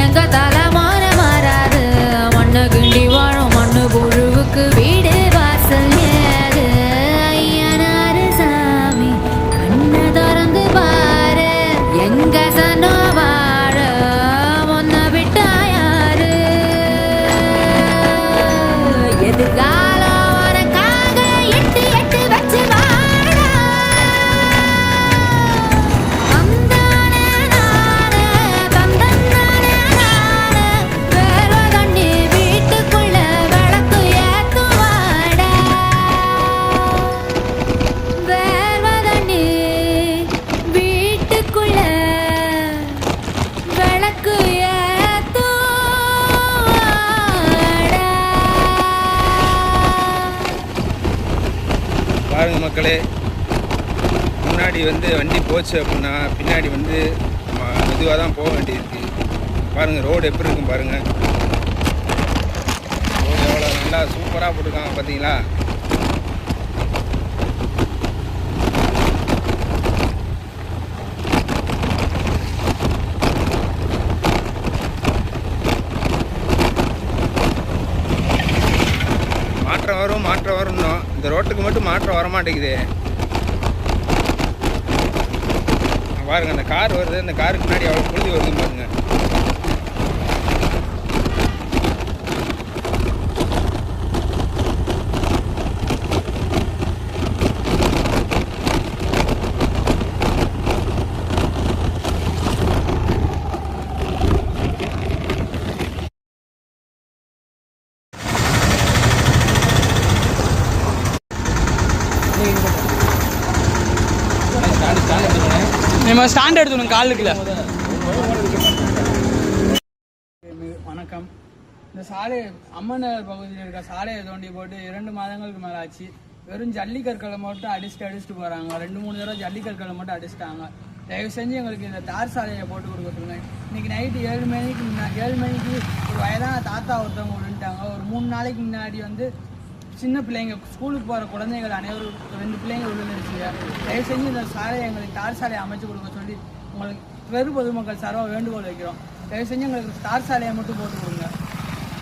எங்க தலைமான மாறாது மண்ணு கிண்டி வாழும் மண்ணு புழுவுக்கு வீடு வாசல் ஏது ஐயனாரு சாமி கண்ணை திறந்து பாரு எங்க சனோ வாழ ஒன்ன விட்டா யாரு எதிர்காலம் உனக்காக எட்டு எட்டு வச்சு வாழ தந்தானே நானே தந்தந்தானே நானே வேர்வை தண்ணி வீட்டுக்குள்ள விளக்கு ஏத்துவாடா வேர்வை தண்ணி வீட்டுக்குள்ள விளக்கு ஏத்துவாடா. பாருங்கள் மக்களே, முன்னாடி வந்து வண்டி போச்சு அப்படின்னா பின்னாடி வந்து மெதுவாக தான் போக வேண்டியிருக்கு. பாருங்கள் ரோடு எப்படி இருக்கும் பாருங்கள். ரோடு எவ்வளோ நல்லா சூப்பராக போட்டிருக்காங்க பார்த்தீங்களா. மாற்றம் வரும்னோம், இந்த ரோட்டுக்கு மட்டும் மாற்றம் வர மாட்டேங்குது. பாருங்க அந்த கார் வருது, அந்த காருக்கு முன்னாடி அவ்வளோ புழுதி வருதுன்னு பாருங்க. நம்ம ஸ்டாண்ட் எடுத்துக்கணும் காலுக்குள்ள. வணக்கம். இந்த சாலை அம்மநகர் பகுதியில் இருக்க சாலையை தோண்டி போட்டு 2 மாதங்களுக்கு மேலே ஆச்சு. வெறும் ஜல்லிக்கற்களை மட்டும் அடிச்சுட்டு போகிறாங்க. 2-3 தடவை ஜல்லிக்கற்களை மட்டும் அடிச்சிட்டாங்க. தயவு செஞ்சு எங்களுக்கு இந்த தார் சாலையை போட்டு கொடுக்க சொல்லுங்க. இன்றைக்கி நைட்டு 7 மணிக்கு ஒரு வயதான தாத்தா ஒருத்தவங்க விழுந்துட்டாங்க. ஒரு 3 நாளைக்கு முன்னாடி வந்து சின்ன பிள்ளைங்க ஸ்கூலுக்கு போகிற குழந்தைகள் அனைவரும் 2 பிள்ளைங்க விழுந்துருச்சுங்க. தயவு செஞ்சு இந்த சாலையை எங்களுக்கு தார் சாலையை அமைச்சு கொடுக்க சொல்லி உங்களுக்கு பொதுமக்கள் சார்பாக வேண்டுகோள் வைக்கிறோம். தயவு செஞ்சு எங்களுக்கு தார் சாலையை மட்டும் போட்டு கொடுங்க.